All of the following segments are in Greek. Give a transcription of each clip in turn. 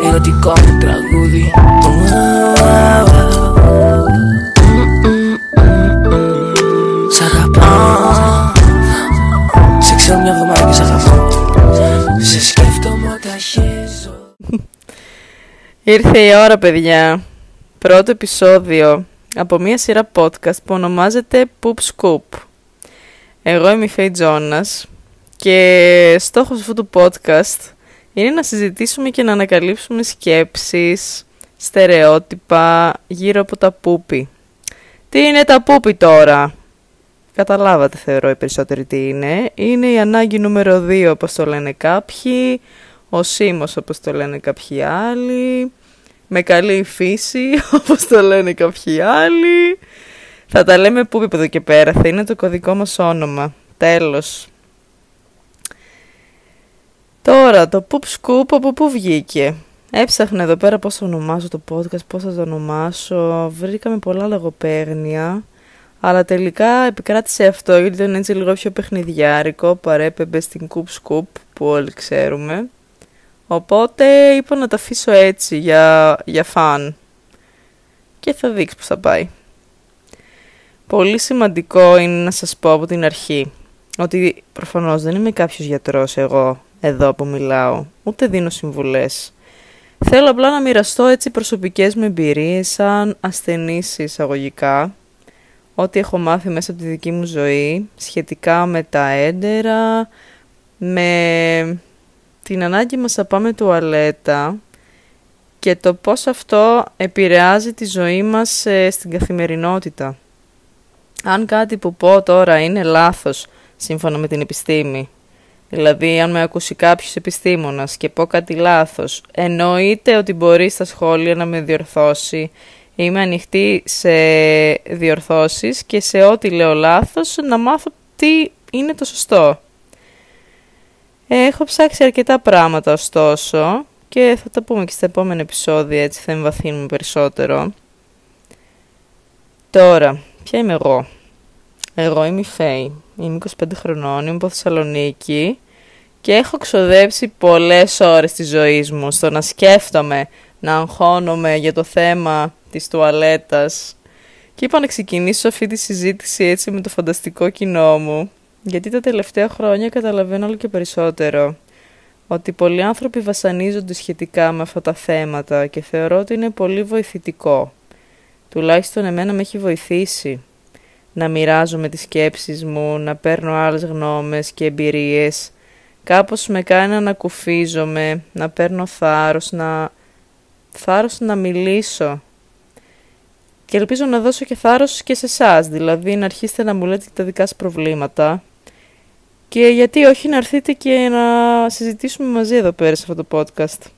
Ερωτικό μου τραγούδι. Σ' αγαπάω. Σε ξέρω μια εβδομάδα και σ' αγαπάω. Σε σκέφτομαι όταν χέζω. Ήρθε η ώρα, παιδιά. Πρώτο επεισόδιο από μια σειρά podcast που ονομάζεται Poop Scoop. Εγώ είμαι η Φέη Τζόνας και στόχος αυτού του podcast είναι να συζητήσουμε και να ανακαλύψουμε σκέψεις, στερεότυπα γύρω από τα πούπι. Τι είναι τα πούπι τώρα? Καταλάβατε, θεωρώ οι περισσότεροι τι είναι. Είναι η ανάγκη νούμερο 2, όπως το λένε κάποιοι, ο σήμος, όπως το λένε κάποιοι άλλοι, με καλή φύση, όπως το λένε κάποιοι άλλοι. Θα τα λέμε πούπι από εδώ και πέρα, θα είναι το κωδικό μας όνομα. Τέλος. Τώρα, το Poop Scoop από πού βγήκε? Έψαχνα εδώ πέρα πώς θα ονομάσω το podcast, πώς θα το ονομάσω. Βρήκαμε πολλά λογοπαίγνια, αλλά τελικά επικράτησε αυτό, γιατί ήταν έτσι λίγο πιο παιχνιδιάρικο, παρέπεμπε στην Poop Scoop που όλοι ξέρουμε. Οπότε είπα να τα αφήσω έτσι για φαν. Και θα δείξω πώς θα πάει. Πολύ σημαντικό είναι να σας πω από την αρχή ότι προφανώς δεν είμαι κάποιος γιατρός εγώ εδώ που μιλάω, ούτε δίνω συμβουλές. Θέλω απλά να μοιραστώ έτσι προσωπικές μου εμπειρίες σαν ασθενής εισαγωγικά, ό,τι έχω μάθει μέσα από τη δική μου ζωή σχετικά με τα έντερα, με την ανάγκη μας να πάμε τουαλέτα και το πώς αυτό επηρεάζει τη ζωή μας στην καθημερινότητα. Αν κάτι που πω τώρα είναι λάθος σύμφωνα με την επιστήμη, δηλαδή αν με ακούσει κάποιος επιστήμονας και πω κάτι λάθος, εννοείται ότι μπορεί στα σχόλια να με διορθώσει. Είμαι ανοιχτή σε διορθώσεις και σε ό,τι λέω λάθος να μάθω τι είναι το σωστό. Έχω ψάξει αρκετά πράγματα ωστόσο και θα τα πούμε και στα επόμενα επεισόδια, έτσι θα εμβαθύνουμε περισσότερο. Τώρα, ποια είμαι εγώ? Εγώ είμαι η Φέη, είμαι 25 χρονών, είμαι από Θεσσαλονίκη και έχω ξοδέψει πολλές ώρες της ζωής μου στο να σκέφτομαι, να αγχώνομαι για το θέμα της τουαλέτας και είπα να ξεκινήσω αυτή τη συζήτηση έτσι με το φανταστικό κοινό μου, γιατί τα τελευταία χρόνια καταλαβαίνω όλο και περισσότερο ότι πολλοί άνθρωποι βασανίζονται σχετικά με αυτά τα θέματα και θεωρώ ότι είναι πολύ βοηθητικό. Τουλάχιστον εμένα με έχει βοηθήσει να μοιράζομαι τις σκέψεις μου, να παίρνω άλλες γνώμες και εμπειρίες. Κάπως με κάνει να ανακουφίζομαι, να παίρνω θάρρος να μιλήσω. Και ελπίζω να δώσω και θάρρος και σε εσάς, δηλαδή να αρχίσετε να μου λέτε τα δικά σας προβλήματα. Και γιατί όχι να έρθετε και να συζητήσουμε μαζί εδώ πέρα σε αυτό το podcast.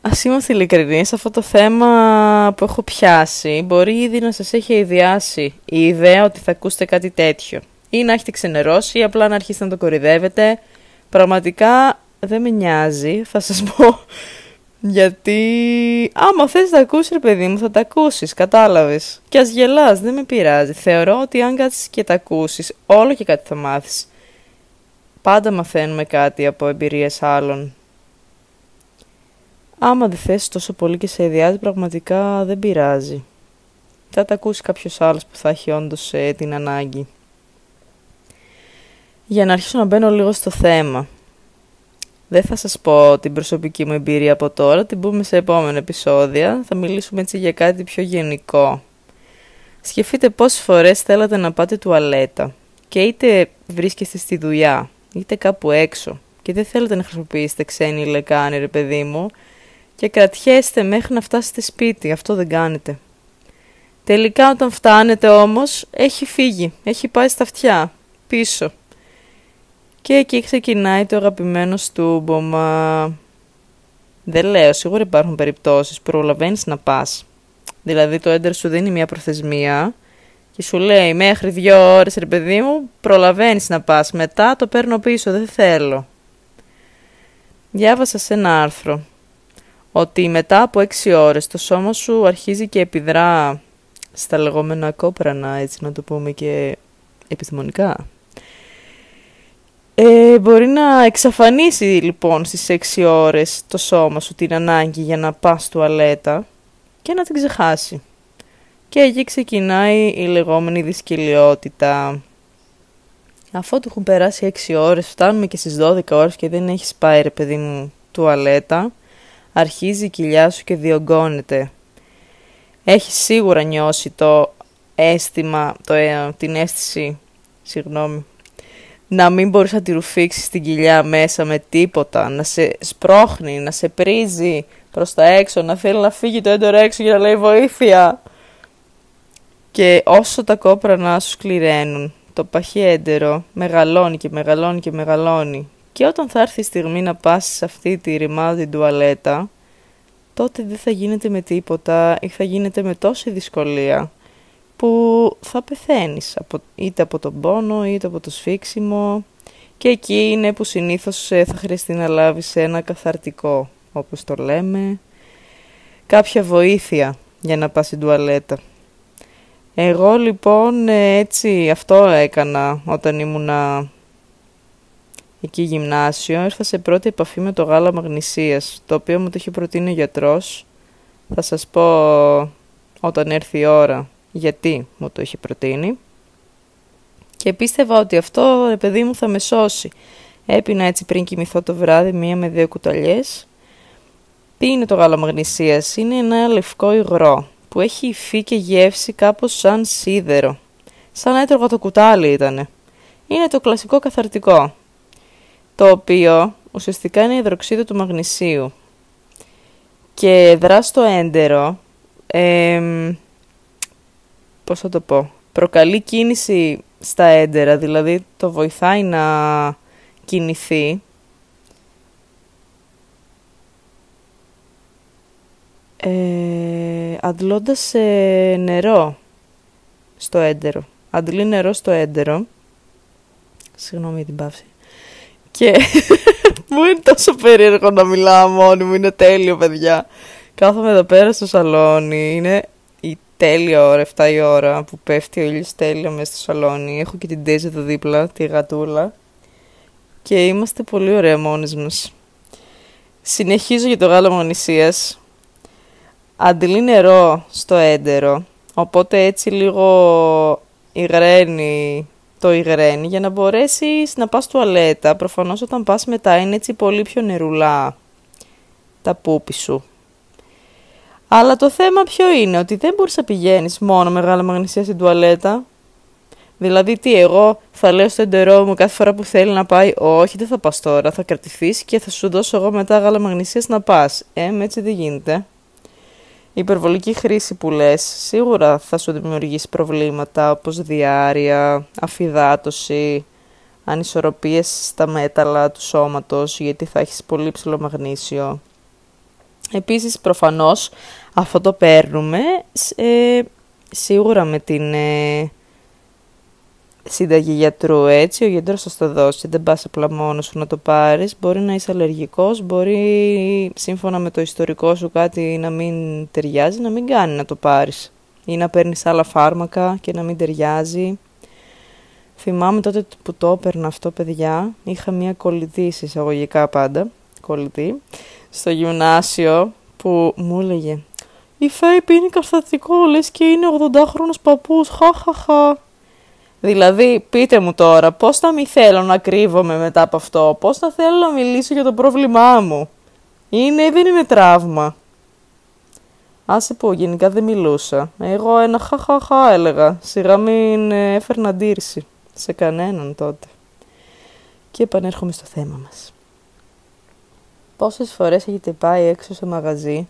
Ας είμαστε ειλικρινείς, αυτό το θέμα που έχω πιάσει μπορεί ήδη να σας έχει ιδιάσει η ιδέα ότι θα ακούσετε κάτι τέτοιο. Ή να έχετε ξενερώσει ή απλά να αρχίσετε να το κορυδεύετε. Πραγματικά δεν με νοιάζει, θα σας πω. Γιατί άμα θες να τα ακούσεις ρε παιδί μου θα τα ακούσεις, κατάλαβες. Και ας γελάς, δεν με πειράζει. Θεωρώ ότι αν κάτσεις και τα ακούσεις, όλο και κάτι θα μάθεις. Πάντα μαθαίνουμε κάτι από εμπειρίες άλλων. Άμα δεν θες τόσο πολύ και σε ιδιάζει, πραγματικά δεν πειράζει. Θα τα ακούσει κάποιος άλλος που θα έχει όντως την ανάγκη. Για να αρχίσω να μπαίνω λίγο στο θέμα. Δεν θα σας πω την προσωπική μου εμπειρία από τώρα, την πούμε σε επόμενα επεισόδια. Θα μιλήσουμε έτσι για κάτι πιο γενικό. Σκεφτείτε πόσες φορές θέλατε να πάτε τουαλέτα και είτε βρίσκεστε στη δουλειά, είτε κάπου έξω και δεν θέλετε να χρησιμοποιήσετε ξένη λεκάνη ρε παιδί μου και κρατιέστε μέχρι να φτάσετε σπίτι, αυτό δεν κάνετε. Τελικά όταν φτάνετε όμως έχει φύγει, έχει πάει στα αυτιά, πίσω. Και εκεί ξεκινάει το αγαπημένο στούμπομα. Δεν λέω, σίγουρα υπάρχουν περιπτώσεις που προλαβαίνεις να πας. Δηλαδή το έντερο σου δίνει μια προθεσμία και σου λέει μέχρι 2 ώρες ρε παιδί μου προλαβαίνεις να πας. Μετά το παίρνω πίσω, δεν θέλω. Διάβασα σε ένα άρθρο ότι μετά από 6 ώρες το σώμα σου αρχίζει και επιδρά στα λεγόμενα κόπρανα, έτσι να το πούμε και επιστημονικά. Μπορεί να εξαφανίσει λοιπόν στις 6 ώρες το σώμα σου την ανάγκη για να πας τουαλέτα και να την ξεχάσει. Και εκεί ξεκινάει η λεγόμενη δυσκυλιότητα. Αφού του έχουν περάσει 6 ώρες, φτάνουμε και στις 12 ώρες και δεν έχεις πάει ρε παιδί μου τουαλέτα, αρχίζει η κοιλιά σου και διωγγώνεται. Έχεις σίγουρα νιώσει την αίσθηση, να μην μπορείς να τη ρουφήξεις την κοιλιά μέσα με τίποτα, να σε σπρώχνει, να σε πρίζει προς τα έξω, να θέλει να φύγει το έντερο έξω για να λέει βοήθεια. Και όσο τα κόπρανά σου σκληραίνουν, το παχύ έντερο μεγαλώνει και μεγαλώνει και μεγαλώνει. Και όταν θα έρθει η στιγμή να πας σε αυτή τη ρημάδη τουαλέτα, τότε δεν θα γίνεται με τίποτα ή θα γίνεται με τόση δυσκολία που θα πεθαίνεις είτε από τον πόνο είτε από το σφίξιμο, και εκεί είναι που συνήθως θα χρειαστεί να λάβεις ένα καθαρτικό, όπως το λέμε, κάποια βοήθεια για να πας στην τουαλέτα. Εγώ λοιπόν έτσι αυτό έκανα όταν ήμουνα εκεί γυμνάσιο. Ήρθα σε πρώτη επαφή με το γάλα μαγνησίας, το οποίο μου το είχε προτείνει ο γιατρός. Θα σας πω όταν έρθει η ώρα γιατί μου το είχε προτείνει. Και πίστευα ότι αυτό, ρε παιδί μου, θα με σώσει. Έπινα έτσι πριν κοιμηθώ το βράδυ 1 με 2 κουταλιές. Τι είναι το γάλα μαγνησίας? Είναι ένα λευκό υγρό που έχει υφή και γεύση κάπως σαν σίδερο. Σαν να έτρωγα το κουτάλι ήτανε. Είναι το κλασικό καθαρτικό, το οποίο ουσιαστικά είναι υδροξίδιο του μαγνησίου και δρά στο έντερο, πώς θα το πω, προκαλεί κίνηση στα έντερα, δηλαδή το βοηθάει να κινηθεί, αντλώντας νερό στο έντερο. Αντλεί νερό στο έντερο. Συγγνώμη για την παύση. Και μου είναι τόσο περίεργο να μιλάω μόνη μου, είναι τέλειο παιδιά. Κάθομαι εδώ πέρα στο σαλόνι, είναι η τέλεια ώρα, 7 η ώρα που πέφτει ο ήλιος τέλεια μέσα στο σαλόνι. Έχω και την Ντέζη εδώ δίπλα, τη γατούλα, και είμαστε πολύ ωραία μόνες μας. Συνεχίζω για το γάλα μαγνησίας. Αντλεί νερό στο έντερο, οπότε έτσι λίγο υγραίνει για να μπορέσεις να πας τουαλέτα. Προφανώς όταν πας μετά είναι έτσι πολύ πιο νερουλά τα πούπι σου. Αλλά το θέμα ποιο είναι? Ότι δεν μπορείς να πηγαίνεις μόνο με γάλα μαγνησίας στην τουαλέτα. Δηλαδή τι, εγώ θα λέω στο εντερό μου κάθε φορά που θέλει να πάει, όχι δεν θα πας τώρα, θα κρατηθείς και θα σου δώσω εγώ μετά γάλα μαγνησίας να πας. Έτσι δεν γίνεται. Η υπερβολική χρήση που λες σίγουρα θα σου δημιουργήσει προβλήματα όπως διάρρεια, αφυδάτωση, ανισορροπίες στα μέταλλα του σώματος, γιατί θα έχεις πολύ ψηλό μαγνήσιο. Επίσης προφανώς αυτό το παίρνουμε σίγουρα με την σύνταγη γιατρού, έτσι, ο γιατρός θα στο δώσει, δεν πας απλά μόνος σου να το πάρεις. Μπορεί να είσαι αλλεργικός, μπορεί σύμφωνα με το ιστορικό σου κάτι να μην ταιριάζει, να μην κάνει να το πάρεις, ή να παίρνεις άλλα φάρμακα και να μην ταιριάζει. Θυμάμαι τότε που το έπαιρνα αυτό, παιδιά, είχα μια κολλητή, εισαγωγικά πάντα, κολλητή, στο γυμνάσιο που μου έλεγε «Η Φέη πίνει καθαρτικό, λες και είναι 80χρονος παππούς, χαχαχα». Δηλαδή, πείτε μου τώρα, πώς θα μη θέλω να κρύβομαι μετά από αυτό, πώς θα θέλω να μιλήσω για το πρόβλημά μου. Είναι ή δεν είναι τραύμα? Άσε πω, γενικά δεν μιλούσα. Εγώ ένα χαχαχα έλεγα, σιγά μην έφερνα αντίρρηση σε κανέναν τότε. Και επανέρχομαι στο θέμα μας. Πόσες φορές έχετε πάει έξω σε μαγαζί,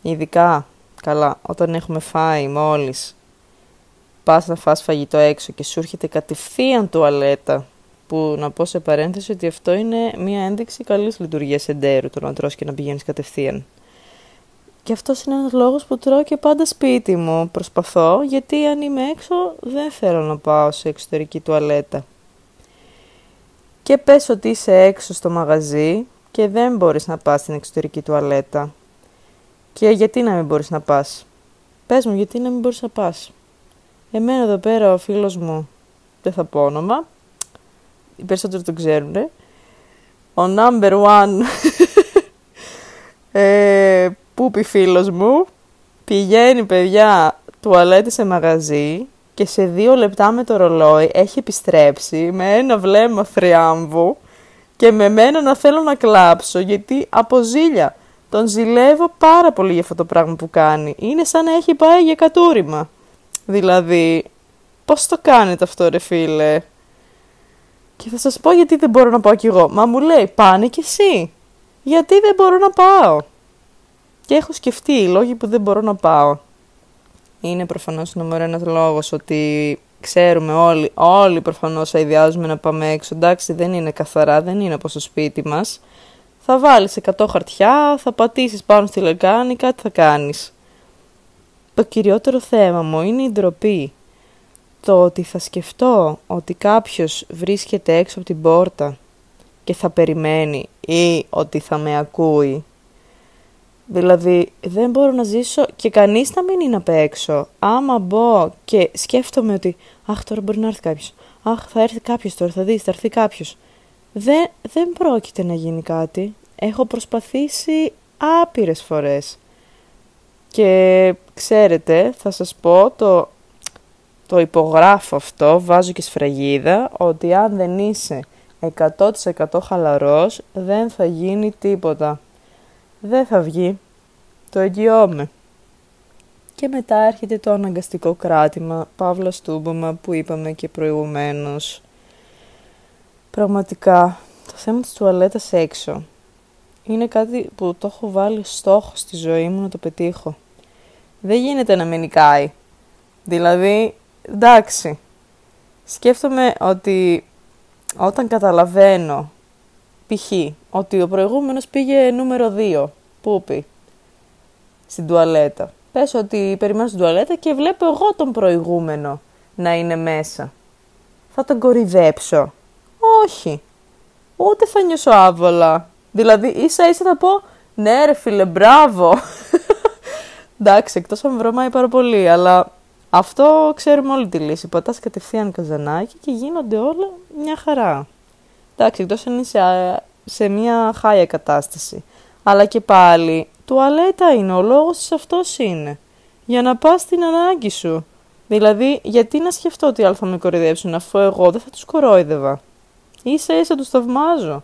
ειδικά, καλά, όταν έχουμε φάει μόλις, πας να φας φαγητό έξω και σου έρχεται κατευθείαν τουαλέτα, που να πω σε παρένθεση ότι αυτό είναι μια ένδειξη καλής λειτουργίας εντέρου, το να τρως και να πηγαίνεις κατευθείαν. Και αυτός είναι ένας λόγος που τρώω και πάντα σπίτι μου. Προσπαθώ, γιατί αν είμαι έξω δεν θέλω να πάω σε εξωτερική τουαλέτα. Και πες ότι είσαι έξω στο μαγαζί και δεν μπορείς να πας στην εξωτερική τουαλέτα. Και γιατί να μην μπορείς να πας? Πες μου, γιατί να μην μπορείς να πας? Εμένα εδώ πέρα ο φίλος μου, δεν θα πω όνομα, οι περισσότεροι το ξέρουν. Ο number one πούπι φίλος μου πηγαίνει, παιδιά, τουαλέτη σε μαγαζί και σε 2 λεπτά με το ρολόι έχει επιστρέψει με ένα βλέμμα θριάμβου και με μένα να θέλω να κλάψω, γιατί από ζήλια τον ζηλεύω πάρα πολύ για αυτό το πράγμα που κάνει. Είναι σαν να έχει πάει για κατούριμα. Δηλαδή, πώς το κάνετε αυτό, ρε φίλε? Και θα σας πω γιατί δεν μπορώ να πάω κι εγώ. Μα μου λέει, πάνε κι εσύ. Γιατί δεν μπορώ να πάω? Και έχω σκεφτεί οι λόγοι που δεν μπορώ να πάω. Είναι προφανώς νούμερο ένας λόγος ότι ξέρουμε όλοι προφανώς αηδιάζουμε να πάμε έξω. Εντάξει, δεν είναι καθαρά, δεν είναι όπως στο σπίτι μας. Θα βάλεις 100 χαρτιά, θα πατήσεις πάνω στη λεκάνη, κάτι θα κάνεις. Το κυριότερο θέμα μου είναι η ντροπή. Το ότι θα σκεφτώ ότι κάποιος βρίσκεται έξω από την πόρτα και θα περιμένει ή ότι θα με ακούει. Δηλαδή δεν μπορώ να ζήσω και κανείς να μην είναι απ' έξω. Άμα μπω και σκέφτομαι ότι αχ, τώρα μπορεί να έρθει κάποιος. Αχ, θα έρθει κάποιος τώρα, θα δεις, θα έρθει κάποιος. Δεν πρόκειται να γίνει κάτι. Έχω προσπαθήσει άπειρες φορές. Και ξέρετε, θα σας πω, το υπογράφω αυτό, βάζω και σφραγίδα, ότι αν δεν είσαι 100% χαλαρός, δεν θα γίνει τίποτα. Δεν θα βγει. Το εγγυώμαι. Και μετά έρχεται το αναγκαστικό κράτημα, παύλα στούμπομα που είπαμε και προηγουμένως. Πραγματικά, το θέμα της τουαλέτας έξω είναι κάτι που το έχω βάλει στόχο στη ζωή μου να το πετύχω. Δεν γίνεται να με νικάει. Δηλαδή, εντάξει, σκέφτομαι ότι όταν καταλαβαίνω, π.χ. ότι ο προηγούμενος πήγε νούμερο 2, πούπι, στην τουαλέτα. Πες ότι περιμένω στην τουαλέτα και βλέπω εγώ τον προηγούμενο να είναι μέσα. Θα τον κορυδέψω? Όχι. Ούτε θα νιώσω άβολα. Δηλαδή, ίσα ίσα θα πω, ναι ρε φίλε, μπράβο. Εντάξει, εκτός αν βρωμάει πάρα πολύ, αλλά αυτό ξέρουμε όλη τη λύση. Πατάς κατευθείαν καζανάκι και γίνονται όλα μια χαρά. Εντάξει, εκτός αν είσαι σε μια χάλια κατάσταση. Αλλά και πάλι, τουαλέτα είναι, ο λόγος της αυτός είναι. Για να πας στην ανάγκη σου. Δηλαδή, γιατί να σκεφτώ ότι θα με κοροϊδέψουν, αφού εγώ δεν θα τους κορόιδευα. Ίσα ίσα τους θαυμάζω.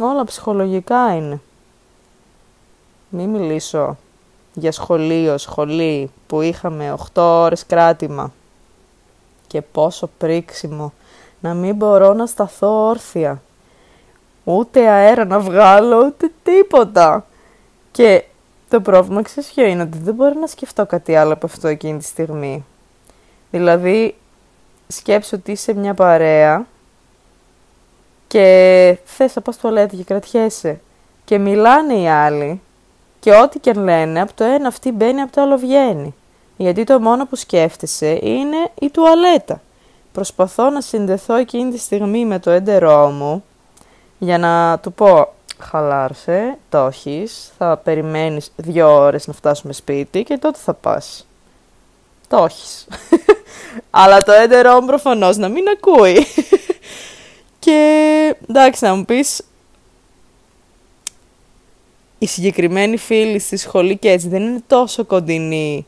Όλα ψυχολογικά είναι. Μην μιλήσω για σχολή που είχαμε 8 ώρες κράτημα και πόσο πρίξιμο να μην μπορώ να σταθώ όρθια, ούτε αέρα να βγάλω, ούτε τίποτα. Και το πρόβλημα, ξέρεις ποιο είναι? Ότι δεν μπορώ να σκεφτώ κάτι άλλο από αυτό εκείνη τη στιγμή. Δηλαδή, σκέψου ότι είσαι μια παρέα και θες να πας στο τουαλέτα και κρατιέσαι και μιλάνε οι άλλοι και ό,τι και λένε, από το ένα αυτή μπαίνει, από το άλλο βγαίνει. Γιατί το μόνο που σκέφτεσαι είναι η τουαλέτα. Προσπαθώ να συνδεθώ εκείνη τη στιγμή με το έντερό μου για να του πω, χαλάρωσε, το έχεις, θα περιμένεις 2 ώρες να φτάσουμε σπίτι και τότε θα πας. Το έχεις. Αλλά το έντερό μου προφανώς να μην ακούει. Και εντάξει, να μου πεις, οι συγκεκριμένοι φίλοι στη σχολή και έτσι δεν είναι τόσο κοντινοί,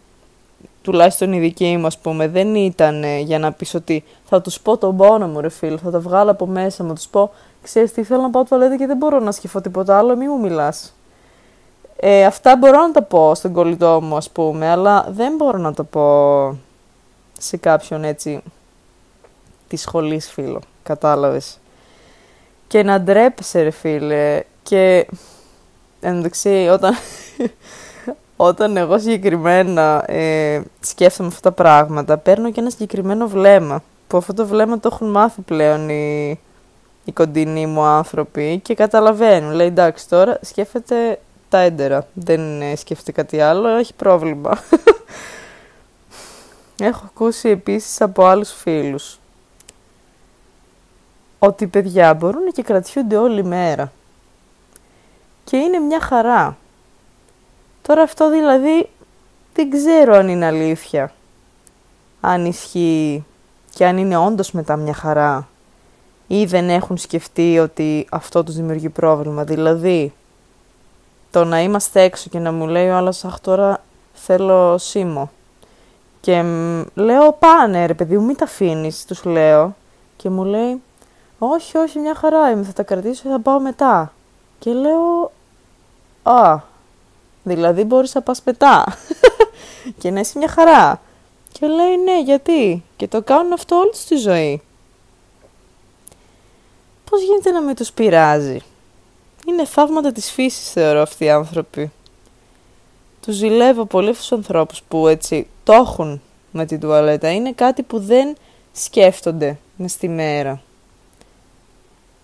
τουλάχιστον οι δικοί μου, ας πούμε, δεν ήταν για να πεις ότι θα τους πω τον πόνο μου, ρε φίλε, θα τα βγάλω από μέσα μου, τους πω, ξέρεις τι, θέλω να πάω τουαλέτα και δεν μπορώ να σκεφτώ τίποτα άλλο, μη μου μιλάς. Αυτά μπορώ να τα πω στον κολλητό μου, ας πούμε, αλλά δεν μπορώ να το πω σε κάποιον έτσι της σχολής φίλο, κατάλαβες. Και να ντρέπεσαι, ρε φίλε, και εντάξει, όταν εγώ συγκεκριμένα σκέφτομαι αυτά τα πράγματα, παίρνω και ένα συγκεκριμένο βλέμμα, που αυτό το βλέμμα το έχουν μάθει πλέον οι κοντινοί μου άνθρωποι και καταλαβαίνουν. Λέει, εντάξει, τώρα σκέφτεται τα έντερα, δεν σκέφτεται κάτι άλλο, έχει πρόβλημα. Έχω ακούσει επίσης από άλλους φίλους ότι παιδιά μπορούν και κρατιούνται όλη μέρα και είναι μια χαρά. Τώρα αυτό δηλαδή δεν ξέρω αν είναι αλήθεια, αν ισχύει και αν είναι όντως μετά μια χαρά ή δεν έχουν σκεφτεί ότι αυτό τους δημιουργεί πρόβλημα. Δηλαδή, το να είμαστε έξω και να μου λέει ο άλλος «Αχ, τώρα θέλω σίμω». Και λέω «Πάνε ρε παιδί μου, μην τα αφήνεις», τους λέω. Και μου λέει «Όχι, όχι, μια χαρά είμαι, θα τα κρατήσω και θα πάω μετά». Και λέω «Α, δηλαδή μπορείς να πας μετά και να είσαι μια χαρά». Και λέει «Ναι, γιατί?» Και το κάνουν αυτό όλη τους τη ζωή. Πώς γίνεται να μην τους πειράζει? Είναι θαύματα της φύσης, θεωρώ, αυτοί οι άνθρωποι. Τους ζηλεύω πολύ αυτούς τους ανθρώπους που έτσι το έχουν με την τουαλέτα. Είναι κάτι που δεν σκέφτονται μες στη μέρα.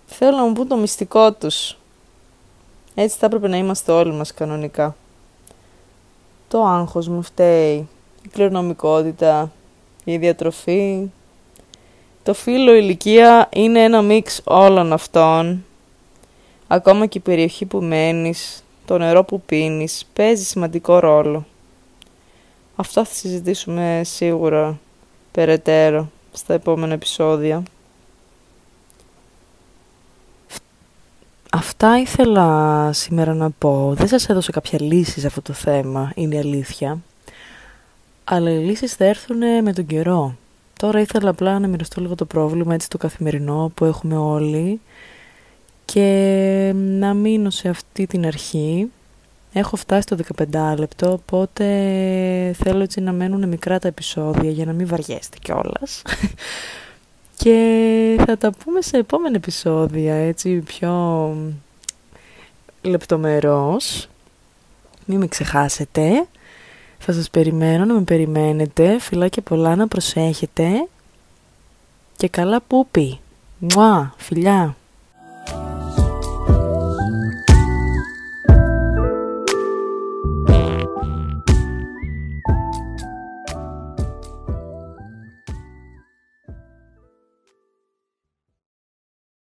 Θέλω να μου πούν το μυστικό τους. Έτσι θα έπρεπε να είμαστε όλοι μας κανονικά. Το άγχος μου φταίει, η κληρονομικότητα, η διατροφή. Το φύλο, η ηλικία είναι ένα μίξ όλων αυτών. Ακόμα και η περιοχή που μένεις, το νερό που πίνεις, παίζει σημαντικό ρόλο. Αυτά θα συζητήσουμε σίγουρα περαιτέρω στα επόμενα επεισόδια. Αυτά ήθελα σήμερα να πω. Δεν σας έδωσα κάποια λύση σε αυτό το θέμα, είναι η αλήθεια. Αλλά οι λύσεις θα έρθουν με τον καιρό. Τώρα ήθελα απλά να μοιραστώ λίγο το πρόβλημα, έτσι το καθημερινό που έχουμε όλοι, και να μείνω σε αυτή την αρχή. Έχω φτάσει στο 15 λεπτό, οπότε θέλω έτσι να μένουν μικρά τα επεισόδια για να μην βαριέστε κιόλας. Και θα τα πούμε σε επόμενα επεισόδια, έτσι πιο λεπτομερώς. Μην με ξεχάσετε. Θα σας περιμένω να με περιμένετε. Φιλάκια πολλά, να προσέχετε. Και καλά πούπι. Μουά, φιλιά.